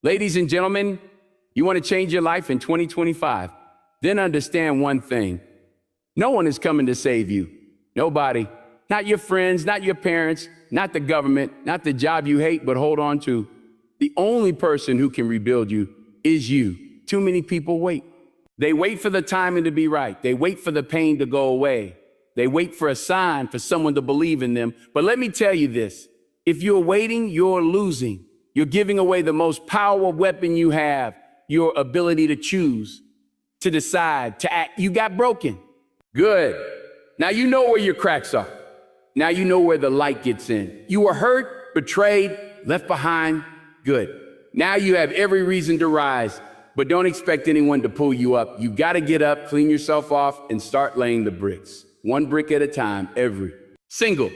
Ladies and gentlemen, you want to change your life in 2025? Then understand one thing. No one is coming to save you. Nobody. Not your friends, not your parents, not the government, not the job you hate but hold on to. The only person who can rebuild you is you. Too many people wait. They wait for the timing to be right. They wait for the pain to go away. They wait for a sign for someone to believe in them. But let me tell you this. If you're waiting, you're losing. You're giving away the most powerful weapon you have, your ability to choose, to decide, to act. You got broken. Good. Now you know where your cracks are. Now you know where the light gets in. You were hurt, betrayed, left behind. Good. Now you have every reason to rise, but don't expect anyone to pull you up. You got to get up, clean yourself off, and start laying the bricks. One brick at a time, every single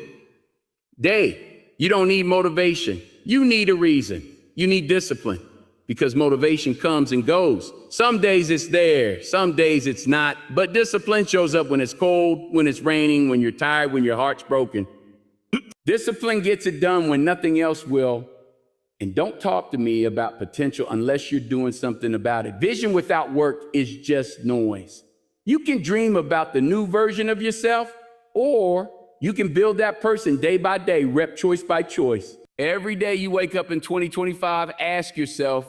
day. You don't need motivation. You need a reason. You need discipline, because motivation comes and goes. Some days it's there, some days it's not, but discipline shows up when it's cold, when it's raining, when you're tired, when your heart's broken. Discipline gets it done when nothing else will. And don't talk to me about potential unless you're doing something about it. Vision without work is just noise. You can dream about the new version of yourself, or you can build that person day by day, rep choice by choice. Every day you wake up in 2025, ask yourself,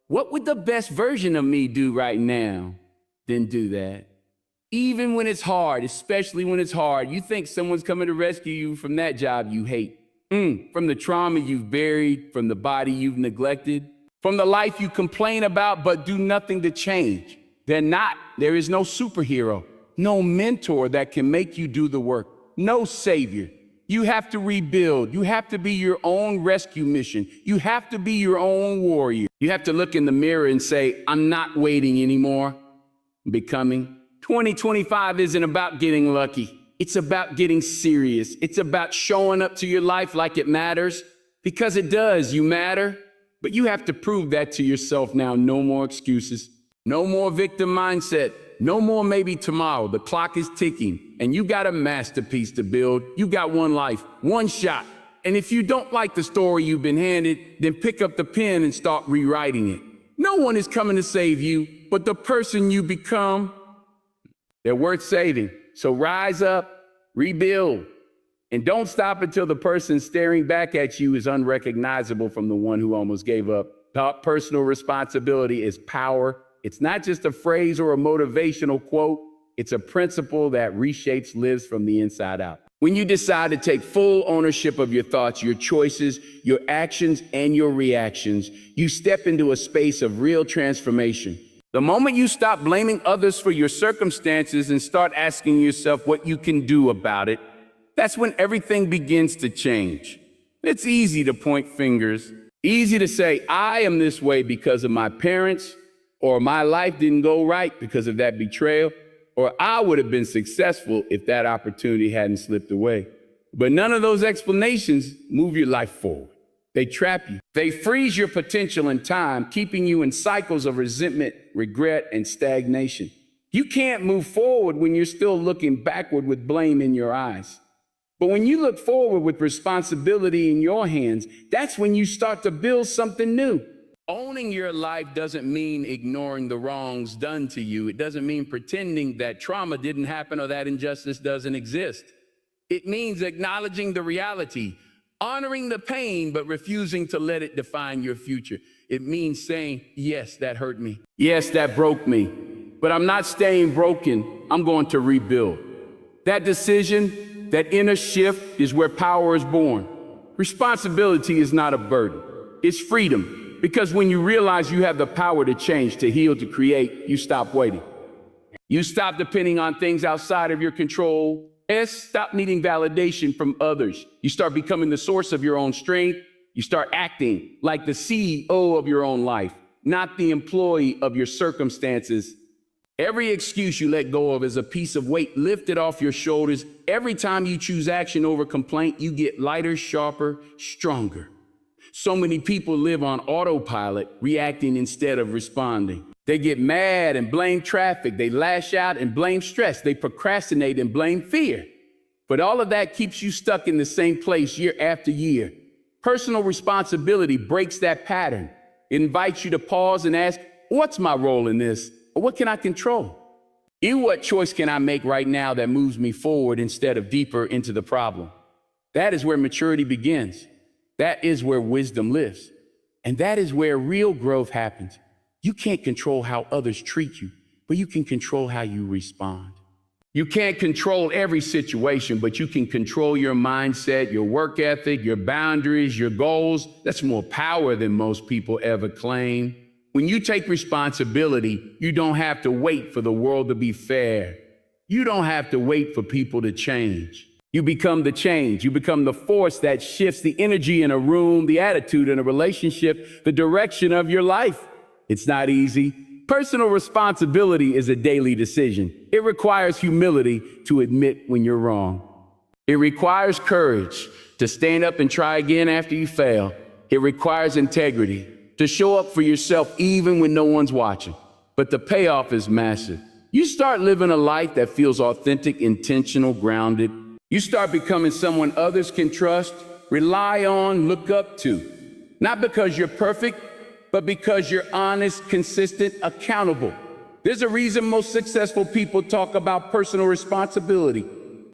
what would the best version of me do right now? Then do that. Even when it's hard, especially when it's hard, you think someone's coming to rescue you from that job you hate, from the trauma you've buried, from the body you've neglected, from the life you complain about but do nothing to change. They're not. There is no superhero, no mentor that can make you do the work, no savior. You have to rebuild. You have to be your own rescue mission. You have to be your own warrior. You have to look in the mirror and say, I'm not waiting anymore. I'm becoming. 2025 isn't about getting lucky. It's about getting serious. It's about showing up to your life like it matters, because it does. You matter, but you have to prove that to yourself now. No more excuses. No more victim mindset. No more maybe tomorrow. The clock is ticking, and you got a masterpiece to build. You got one life, one shot. And if you don't like the story you've been handed, then pick up the pen and start rewriting it. No one is coming to save you, but the person you become. They're worth saving. So rise up, rebuild, and don't stop until the person staring back at you is unrecognizable from the one who almost gave up. Personal responsibility is power. It's not just a phrase or a motivational quote. It's a principle that reshapes lives from the inside out. When you decide to take full ownership of your thoughts, your choices, your actions, and your reactions, you step into a space of real transformation. The moment you stop blaming others for your circumstances and start asking yourself what you can do about it, that's when everything begins to change. It's easy to point fingers, easy to say, I am this way because of my parents, or my life didn't go right because of that betrayal, or I would have been successful if that opportunity hadn't slipped away. But none of those explanations move your life forward. They trap you. They freeze your potential in time, keeping you in cycles of resentment, regret, and stagnation. You can't move forward when you're still looking backward with blame in your eyes. But when you look forward with responsibility in your hands, that's when you start to build something new. Owning your life doesn't mean ignoring the wrongs done to you. It doesn't mean pretending that trauma didn't happen or that injustice doesn't exist. It means acknowledging the reality, honoring the pain, but refusing to let it define your future. It means saying, yes, that hurt me. Yes, that broke me. But I'm not staying broken. I'm going to rebuild. That decision, that inner shift is where power is born. Responsibility is not a burden. It's freedom. Because when you realize you have the power to change, to heal, to create, you stop waiting. You stop depending on things outside of your control. Stop needing validation from others. You start becoming the source of your own strength. You start acting like the CEO of your own life, not the employee of your circumstances. Every excuse you let go of is a piece of weight lifted off your shoulders. Every time you choose action over complaint, you get lighter, sharper, stronger. So many people live on autopilot, reacting instead of responding. They get mad and blame traffic. They lash out and blame stress. They procrastinate and blame fear. But all of that keeps you stuck in the same place year after year. Personal responsibility breaks that pattern. It invites you to pause and ask, what's my role in this? Or what can I control? What choice can I make right now that moves me forward instead of deeper into the problem? That is where maturity begins. That is where wisdom lives. And that is where real growth happens. You can't control how others treat you, but you can control how you respond. You can't control every situation, but you can control your mindset, your work ethic, your boundaries, your goals. That's more power than most people ever claim. When you take responsibility, you don't have to wait for the world to be fair. You don't have to wait for people to change. You become the change. You become the force that shifts the energy in a room, the attitude in a relationship, the direction of your life. It's not easy. Personal responsibility is a daily decision. It requires humility to admit when you're wrong. It requires courage to stand up and try again after you fail. It requires integrity to show up for yourself even when no one's watching. But the payoff is massive. You start living a life that feels authentic, intentional, grounded. You start becoming someone others can trust, rely on, look up to. Not because you're perfect, but because you're honest, consistent, accountable. There's a reason most successful people talk about personal responsibility,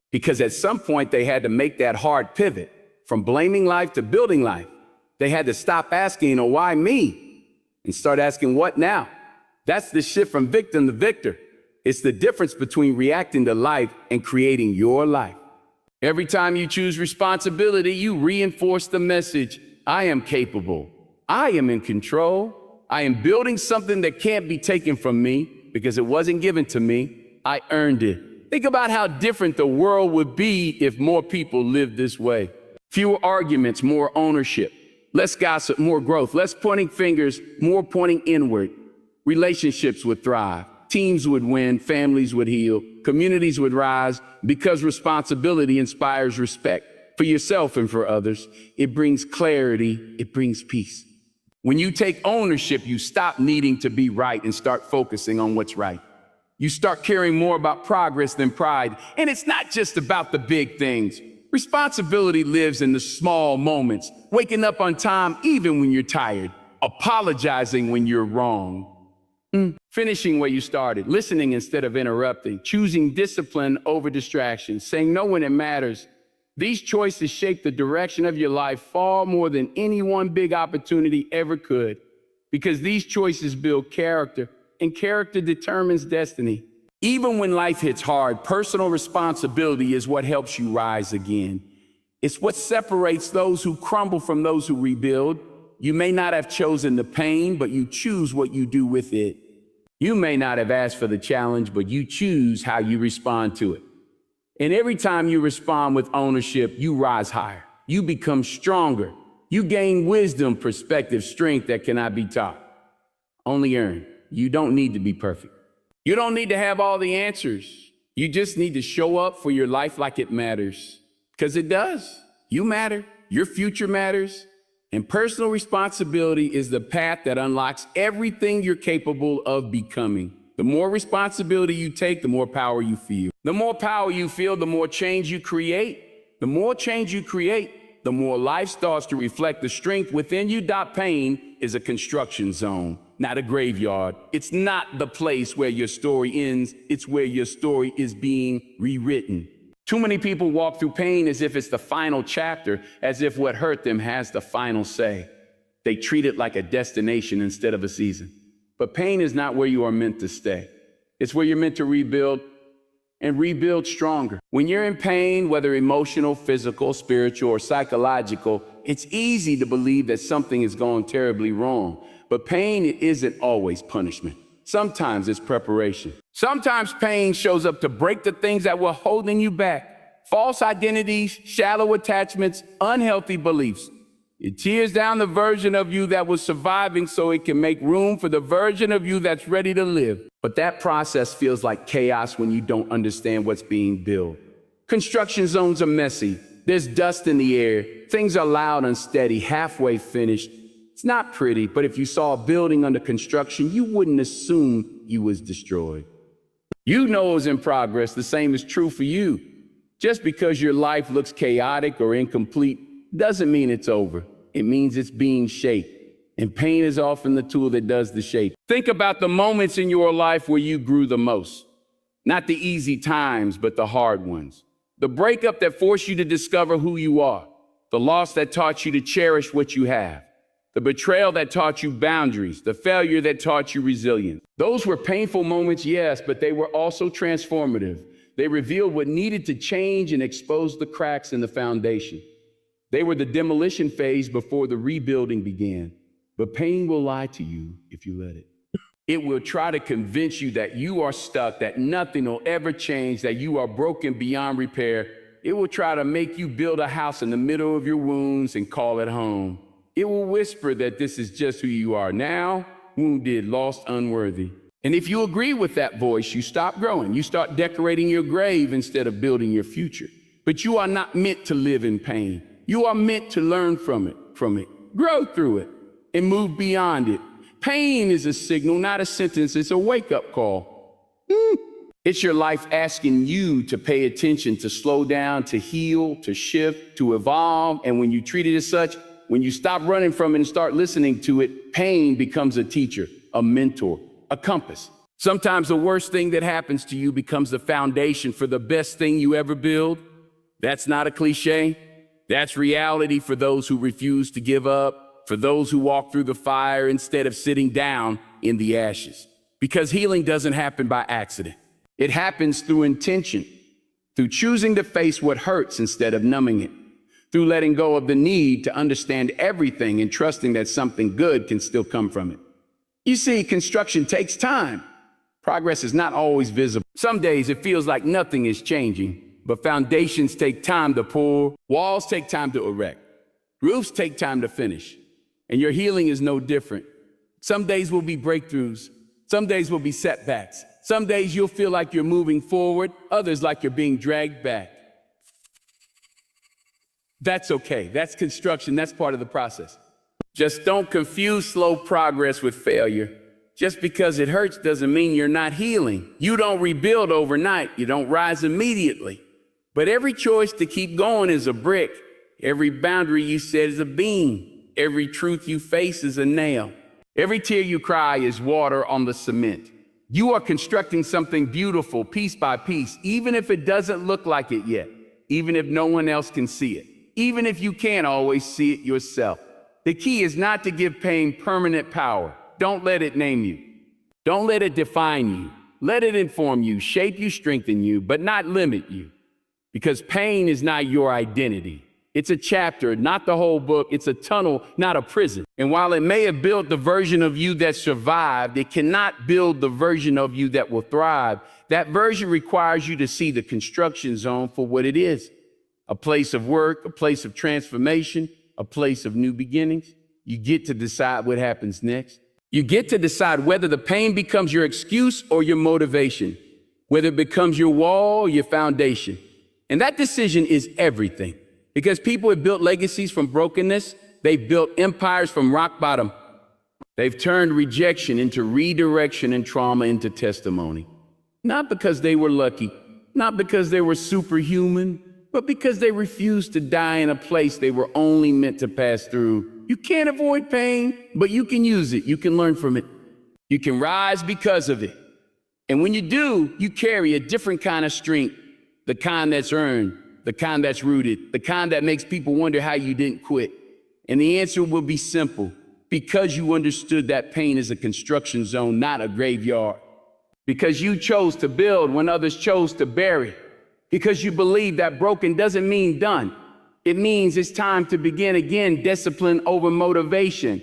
because at some point they had to make that hard pivot from blaming life to building life. They had to stop asking, why me? And start asking, what now? That's the shift from victim to victor. It's the difference between reacting to life and creating your life. Every time you choose responsibility, you reinforce the message, I am capable. I am in control. I am building something that can't be taken from me because it wasn't given to me. I earned it. Think about how different the world would be if more people lived this way. Fewer arguments, more ownership. Less gossip, more growth. Less pointing fingers, more pointing inward. Relationships would thrive. Teams would win. Families would heal. Communities would rise because responsibility inspires respect for yourself and for others. It brings clarity. It brings peace. When you take ownership, you stop needing to be right and start focusing on what's right. You start caring more about progress than pride. And it's not just about the big things. Responsibility lives in the small moments, waking up on time even when you're tired, apologizing when you're wrong, finishing where you started, listening instead of interrupting, choosing discipline over distraction, saying no when it matters. These choices shape the direction of your life far more than any one big opportunity ever could, because these choices build character, and character determines destiny. Even when life hits hard, personal responsibility is what helps you rise again. It's what separates those who crumble from those who rebuild. You may not have chosen the pain, but you choose what you do with it. You may not have asked for the challenge, but you choose how you respond to it. And every time you respond with ownership, you rise higher. You become stronger. You gain wisdom, perspective, strength that cannot be taught. Only earned. You don't need to be perfect. You don't need to have all the answers. You just need to show up for your life like it matters. Because it does. You matter. Your future matters. And personal responsibility is the path that unlocks everything you're capable of becoming. The more responsibility you take, the more power you feel. The more power you feel, the more change you create. The more change you create, the more life starts to reflect the strength within you. Pain is a construction zone, not a graveyard. It's not the place where your story ends. It's where your story is being rewritten. Too many people walk through pain as if it's the final chapter, as if what hurt them has the final say. They treat it like a destination instead of a season. But pain is not where you are meant to stay. It's where you're meant to rebuild and rebuild stronger. When you're in pain, whether emotional, physical, spiritual, or psychological, it's easy to believe that something is going terribly wrong. But pain isn't always punishment. Sometimes it's preparation. Sometimes pain shows up to break the things that were holding you back. False identities, shallow attachments, unhealthy beliefs. It tears down the version of you that was surviving so it can make room for the version of you that's ready to live. But that process feels like chaos when you don't understand what's being built. Construction zones are messy. There's dust in the air. Things are loud, unsteady, halfway finished. It's not pretty, but if you saw a building under construction, you wouldn't assume you was destroyed. You know it's in progress. The same is true for you. Just because your life looks chaotic or incomplete doesn't mean it's over. It means it's being shaped. And pain is often the tool that does the shape. Think about the moments in your life where you grew the most. Not the easy times, but the hard ones. The breakup that forced you to discover who you are. The loss that taught you to cherish what you have. The betrayal that taught you boundaries. The failure that taught you resilience. Those were painful moments, yes, but they were also transformative. They revealed what needed to change and exposed the cracks in the foundation. They were the demolition phase before the rebuilding began. But pain will lie to you if you let it. It will try to convince you that you are stuck, that nothing will ever change, that you are broken beyond repair. It will try to make you build a house in the middle of your wounds and call it home. It will whisper that this is just who you are now, wounded, lost, unworthy. And if you agree with that voice, you stop growing. You start decorating your grave instead of building your future. But you are not meant to live in pain. You are meant to learn from it, grow through it, and move beyond it. Pain is a signal, not a sentence. It's a wake-up call. It's your life asking you to pay attention, to slow down, to heal, to shift, to evolve. And when you treat it as such, when you stop running from it and start listening to it, pain becomes a teacher, a mentor, a compass. Sometimes the worst thing that happens to you becomes the foundation for the best thing you ever build. That's not a cliche. That's reality for those who refuse to give up. For those who walk through the fire instead of sitting down in the ashes. Because healing doesn't happen by accident. It happens through intention, through choosing to face what hurts instead of numbing it, through letting go of the need to understand everything and trusting that something good can still come from it. You see, construction takes time. Progress is not always visible. Some days it feels like nothing is changing, but foundations take time to pour, walls take time to erect, roofs take time to finish. And your healing is no different. Some days will be breakthroughs. Some days will be setbacks. Some days you'll feel like you're moving forward, others like you're being dragged back. That's okay. That's construction. That's part of the process. Just don't confuse slow progress with failure. Just because it hurts doesn't mean you're not healing. You don't rebuild overnight. You don't rise immediately. But every choice to keep going is a brick. Every boundary you set is a beam. Every truth you face is a nail. Every tear you cry is water on the cement. You are constructing something beautiful piece by piece, even if it doesn't look like it yet, even if no one else can see it, even if you can't always see it yourself. The key is not to give pain permanent power. Don't let it name you. Don't let it define you. Let it inform you, shape you, strengthen you, but not limit you. Because pain is not your identity. It's a chapter, not the whole book. It's a tunnel, not a prison. And while it may have built the version of you that survived, it cannot build the version of you that will thrive. That version requires you to see the construction zone for what it is. A place of work, a place of transformation, a place of new beginnings. You get to decide what happens next. You get to decide whether the pain becomes your excuse or your motivation, whether it becomes your wall or your foundation. And that decision is everything. Because people have built legacies from brokenness. They've built empires from rock bottom. They've turned rejection into redirection and trauma into testimony. Not because they were lucky, not because they were superhuman, but because they refused to die in a place they were only meant to pass through. You can't avoid pain, but you can use it. You can learn from it. You can rise because of it. And when you do, you carry a different kind of strength, the kind that's earned, the kind that's rooted, the kind that makes people wonder how you didn't quit. And the answer will be simple. Because you understood that pain is a construction zone, not a graveyard. Because you chose to build when others chose to bury. Because you believe that broken doesn't mean done. It means it's time to begin again, discipline over motivation.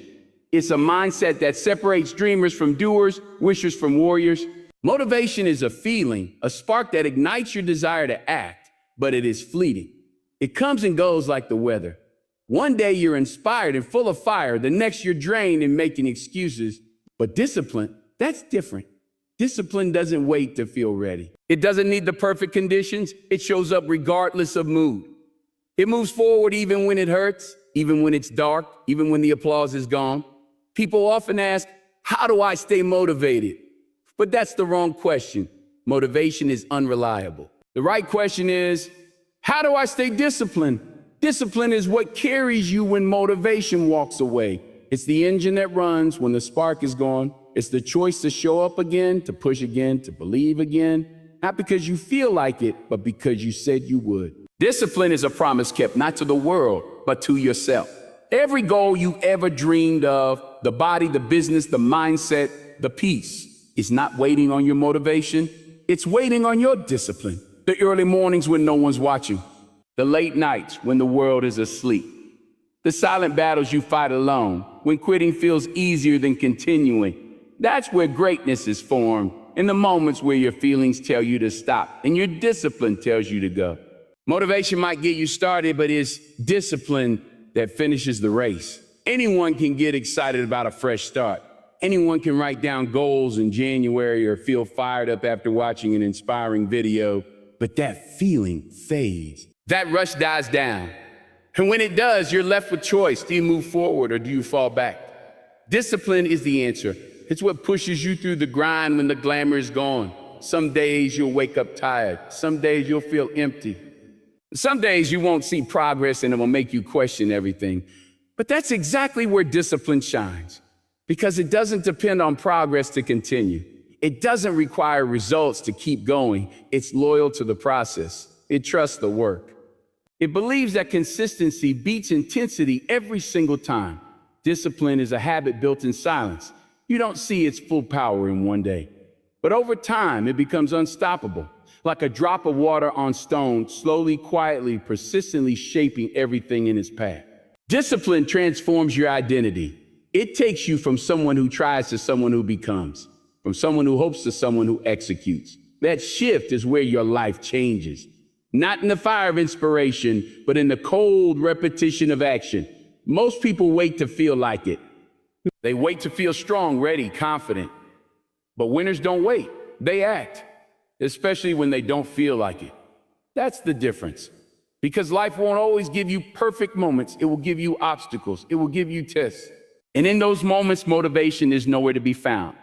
It's a mindset that separates dreamers from doers, wishers from warriors. Motivation is a feeling, a spark that ignites your desire to act. But it is fleeting. It comes and goes like the weather. One day you're inspired and full of fire. The next you're drained and making excuses. But discipline, that's different. Discipline doesn't wait to feel ready. It doesn't need the perfect conditions. It shows up regardless of mood. It moves forward even when it hurts, even when it's dark, even when the applause is gone. People often ask, how do I stay motivated? But that's the wrong question. Motivation is unreliable. The right question is, how do I stay disciplined? Discipline is what carries you when motivation walks away. It's the engine that runs when the spark is gone. It's the choice to show up again, to push again, to believe again. Not because you feel like it, but because you said you would. Discipline is a promise kept not to the world, but to yourself. Every goal you ever dreamed of, the body, the business, the mindset, the peace, is not waiting on your motivation. It's waiting on your discipline. The early mornings when no one's watching. The late nights when the world is asleep. The silent battles you fight alone, when quitting feels easier than continuing. That's where greatness is formed, in the moments where your feelings tell you to stop and your discipline tells you to go. Motivation might get you started, but it's discipline that finishes the race. Anyone can get excited about a fresh start. Anyone can write down goals in January or feel fired up after watching an inspiring video, but that feeling fades. That rush dies down. And when it does, you're left with choice. Do you move forward or do you fall back? Discipline is the answer. It's what pushes you through the grind when the glamour is gone. Some days you'll wake up tired. Some days you'll feel empty. Some days you won't see progress and it will make you question everything. But that's exactly where discipline shines, because it doesn't depend on progress to continue. It doesn't require results to keep going. It's loyal to the process. It trusts the work. It believes that consistency beats intensity every single time. Discipline is a habit built in silence. You don't see its full power in one day, but over time it becomes unstoppable, like a drop of water on stone, slowly, quietly, persistently shaping everything in its path. Discipline transforms your identity. It takes you from someone who tries to someone who becomes, from someone who hopes to someone who executes. That shift is where your life changes. Not in the fire of inspiration, but in the cold repetition of action. Most people wait to feel like it. They wait to feel strong, ready, confident. But winners don't wait. They act, especially when they don't feel like it. That's the difference. Because life won't always give you perfect moments. It will give you obstacles. It will give you tests. And in those moments, motivation is nowhere to be found.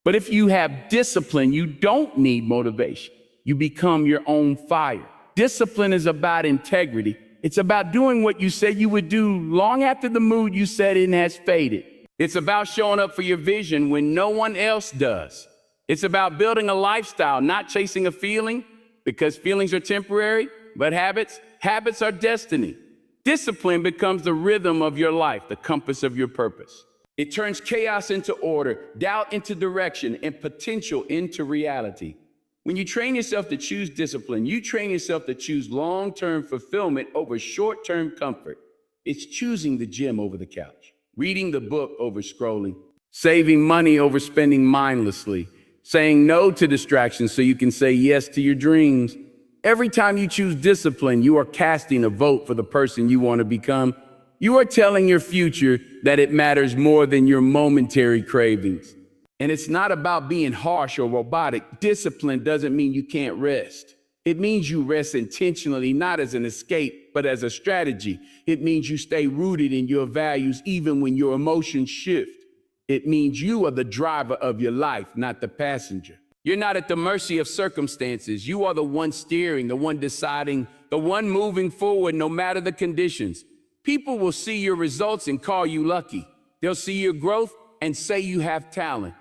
But if you have discipline, you don't need motivation. You become your own fire. Discipline is about integrity. It's about doing what you said you would do long after the mood you set in has faded. It's about showing up for your vision when no one else does. It's about building a lifestyle, not chasing a feeling, because feelings are temporary, but habits are destiny. Discipline becomes the rhythm of your life, the compass of your purpose. It turns chaos into order, doubt into direction, and potential into reality. When you train yourself to choose discipline, you train yourself to choose long-term fulfillment over short-term comfort. It's choosing the gym over the couch, reading the book over scrolling, saving money over spending mindlessly, saying no to distractions so you can say yes to your dreams. Every time you choose discipline, you are casting a vote for the person you want to become. You are telling your future that it matters more than your momentary cravings. And it's not about being harsh or robotic. Discipline doesn't mean you can't rest. It means you rest intentionally, not as an escape, but as a strategy. It means you stay rooted in your values even when your emotions shift. It means you are the driver of your life, not the passenger. You're not at the mercy of circumstances. You are the one steering, the one deciding, the one moving forward no matter the conditions. People will see your results and call you lucky. They'll see your growth and say you have talent.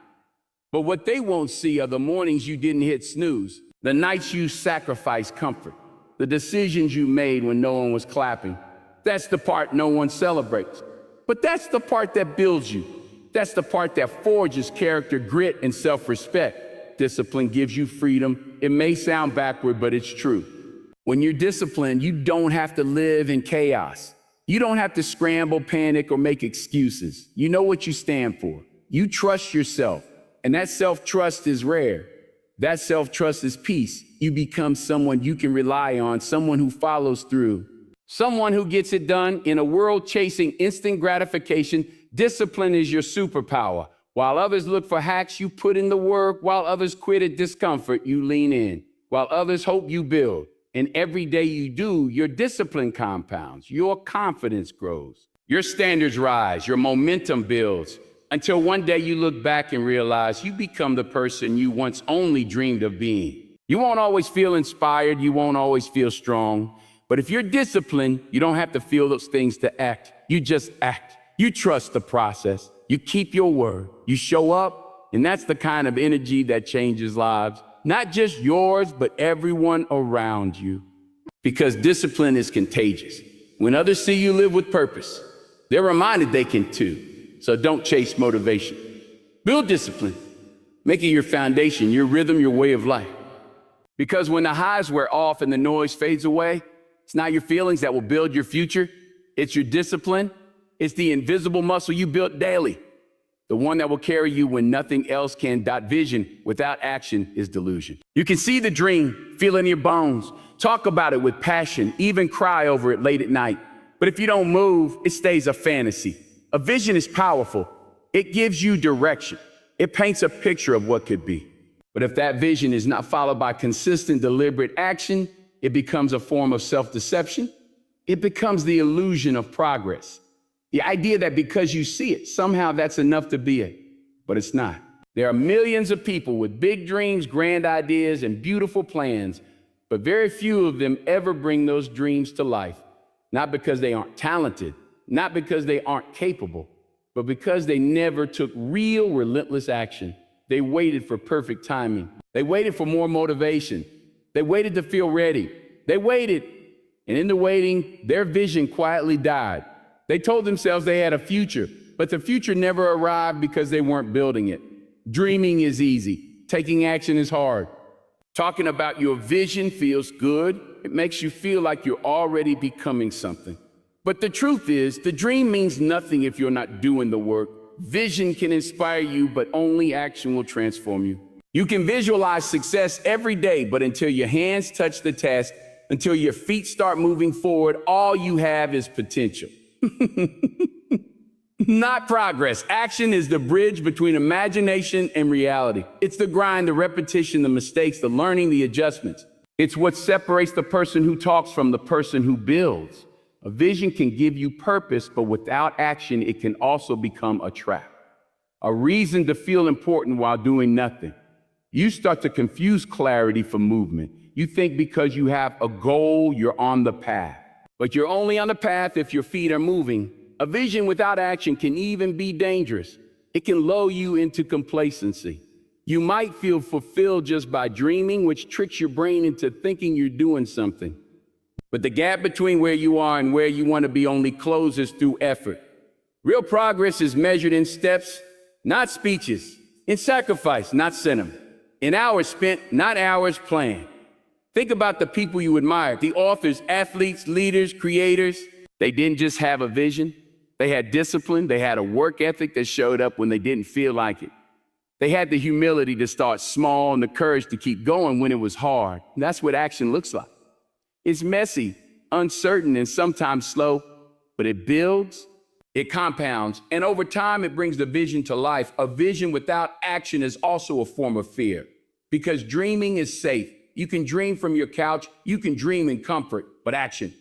But what they won't see are the mornings you didn't hit snooze, the nights you sacrificed comfort, the decisions you made when no one was clapping. That's the part no one celebrates. But that's the part that builds you. That's the part that forges character, grit, and self-respect. Discipline gives you freedom. It may sound backward, but it's true. When you're disciplined, you don't have to live in chaos. You don't have to scramble, panic, or make excuses. You know what you stand for. You trust yourself. And that self-trust is rare. That self-trust is peace. You become someone you can rely on, someone who follows through, someone who gets it done. In a world chasing instant gratification, discipline is your superpower. While others look for hacks, you put in the work. While others quit at discomfort, you lean in. While others hope, you build. And every day you do, your discipline compounds, your confidence grows, your standards rise, your momentum builds. Until one day you look back and realize you become the person you once only dreamed of being. You won't always feel inspired, you won't always feel strong, but if you're disciplined, you don't have to feel those things to act. You just act. You trust the process. You keep your word. You show up, and that's the kind of energy that changes lives. Not just yours, but everyone around you. Because discipline is contagious. When others see you live with purpose, they're reminded they can too. So don't chase motivation. Build discipline. Make it your foundation, your rhythm, your way of life. Because when the highs wear off and the noise fades away, it's not your feelings that will build your future. It's your discipline. It's the invisible muscle you built daily. The one that will carry you when nothing else can. Vision without action is delusion. You can see the dream, feel it in your bones, talk about it with passion, even cry over it late at night. But if you don't move, it stays a fantasy. A vision is powerful. It gives you direction. It paints a picture of what could be. But if that vision is not followed by consistent, deliberate action, it becomes a form of self-deception. It becomes the illusion of progress. The idea that because you see it, somehow that's enough to be it. But it's not. There are millions of people with big dreams, grand ideas, and beautiful plans, but very few of them ever bring those dreams to life. Not because they aren't talented, not because they aren't capable, but because they never took real, relentless action. They waited for perfect timing. They waited for more motivation. They waited to feel ready. They waited, and in the waiting, their vision quietly died. They told themselves they had a future, but the future never arrived because they weren't building it. Dreaming is easy. Taking action is hard. Talking about your vision feels good. It makes you feel like you're already becoming something. But the truth is, the dream means nothing if you're not doing the work. Vision can inspire you, but only action will transform you. You can visualize success every day, but until your hands touch the task, until your feet start moving forward, all you have is potential. Not progress. Action is the bridge between imagination and reality. It's the grind, the repetition, the mistakes, the learning, the adjustments. It's what separates the person who talks from the person who builds. A vision can give you purpose, but without action, it can also become a trap. A reason to feel important while doing nothing. You start to confuse clarity for movement. You think because you have a goal, you're on the path. But you're only on the path if your feet are moving. A vision without action can even be dangerous. It can lull you into complacency. You might feel fulfilled just by dreaming, which tricks your brain into thinking you're doing something. But the gap between where you are and where you want to be only closes through effort. Real progress is measured in steps, not speeches, in sacrifice, not sentiment, in hours spent, not hours planned. Think about the people you admire, the authors, athletes, leaders, creators. They didn't just have a vision. They had discipline. They had a work ethic that showed up when they didn't feel like it. They had the humility to start small and the courage to keep going when it was hard. And that's what action looks like. It's messy, uncertain, and sometimes slow, but it builds, it compounds, and over time it brings the vision to life. A vision without action is also a form of fear, because dreaming is safe. You can dream from your couch, you can dream in comfort, but action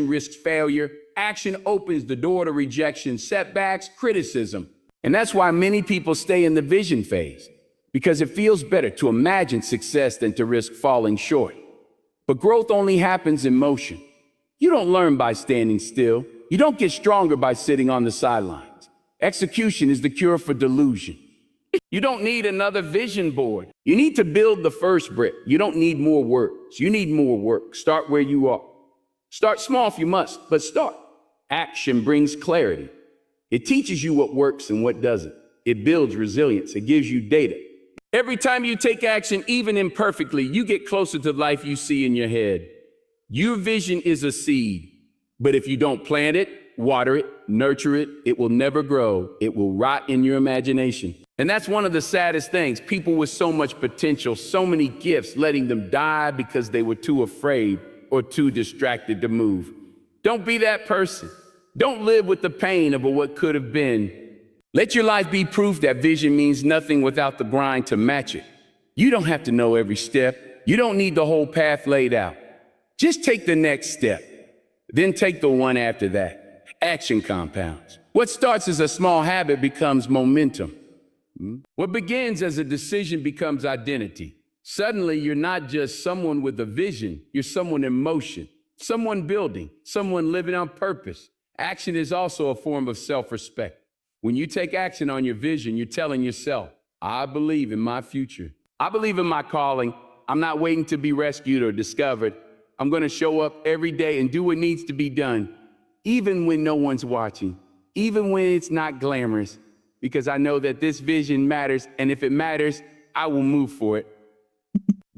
risks failure. Action opens the door to rejection, setbacks, criticism. And that's why many people stay in the vision phase, because it feels better to imagine success than to risk falling short. But growth only happens in motion. You don't learn by standing still. You don't get stronger by sitting on the sidelines. Execution is the cure for delusion. You don't need another vision board. You need to build the first brick. You don't need more words. You need more work. Start where you are. Start small if you must, but start. Action brings clarity. It teaches you what works and what doesn't. It builds resilience. It gives you data. Every time you take action, even imperfectly, you get closer to the life you see in your head. Your vision is a seed, but if you don't plant it, water it, nurture it, it will never grow. It will rot in your imagination. And that's one of the saddest things. People with so much potential, so many gifts, letting them die because they were too afraid or too distracted to move. Don't be that person. Don't live with the pain of what could have been. Let your life be proof that vision means nothing without the grind to match it. You don't have to know every step. You don't need the whole path laid out. Just take the next step. Then take the one after that. Action compounds. What starts as a small habit becomes momentum. What begins as a decision becomes identity. Suddenly, you're not just someone with a vision. You're someone in motion, someone building, someone living on purpose. Action is also a form of self-respect. When you take action on your vision, you're telling yourself, I believe in my future. I believe in my calling. I'm not waiting to be rescued or discovered. I'm going to show up every day and do what needs to be done, even when no one's watching, even when it's not glamorous, because I know that this vision matters, and if it matters, I will move for it.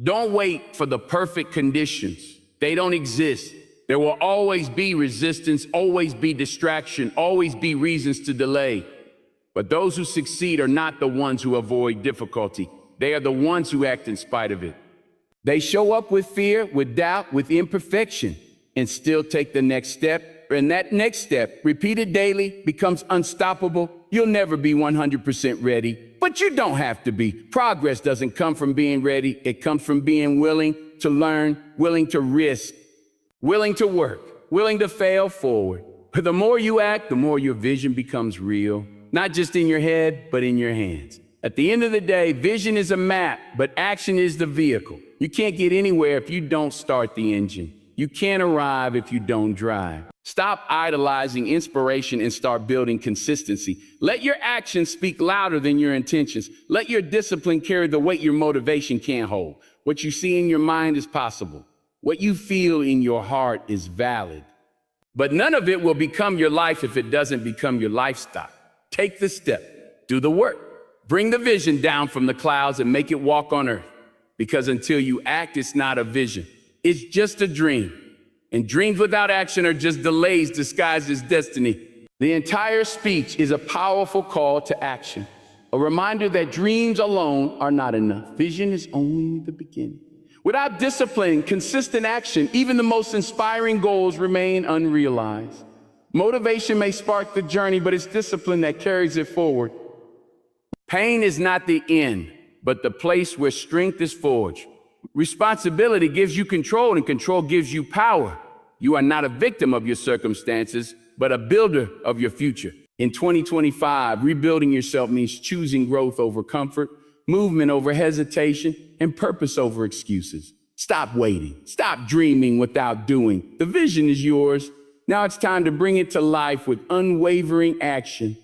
Don't wait for the perfect conditions. They don't exist. There will always be resistance, always be distraction, always be reasons to delay. But those who succeed are not the ones who avoid difficulty. They are the ones who act in spite of it. They show up with fear, with doubt, with imperfection, and still take the next step. And that next step, repeated daily, becomes unstoppable. You'll never be 100% ready, but you don't have to be. Progress doesn't come from being ready. It comes from being willing to learn, willing to risk, willing to work, willing to fail forward. But the more you act, the more your vision becomes real, not just in your head, but in your hands. At the end of the day, vision is a map, but action is the vehicle. You can't get anywhere if you don't start the engine. You can't arrive if you don't drive. Stop idolizing inspiration and start building consistency. Let your actions speak louder than your intentions. Let your discipline carry the weight your motivation can't hold. What you see in your mind is possible. What you feel in your heart is valid. But none of it will become your life if it doesn't become your lifestyle. Take the step. Do the work. Bring the vision down from the clouds and make it walk on earth. Because until you act, it's not a vision. It's just a dream. And dreams without action are just delays disguised as destiny. The entire speech is a powerful call to action. A reminder that dreams alone are not enough. Vision is only the beginning. Without discipline, consistent action, even the most inspiring goals remain unrealized. Motivation may spark the journey, but it's discipline that carries it forward. Pain is not the end, but the place where strength is forged. Responsibility gives you control, and control gives you power. You are not a victim of your circumstances, but a builder of your future. In 2025, rebuilding yourself means choosing growth over comfort, movement over hesitation, and purpose over excuses. Stop waiting. Stop dreaming without doing. The vision is yours. Now it's time to bring it to life with unwavering action.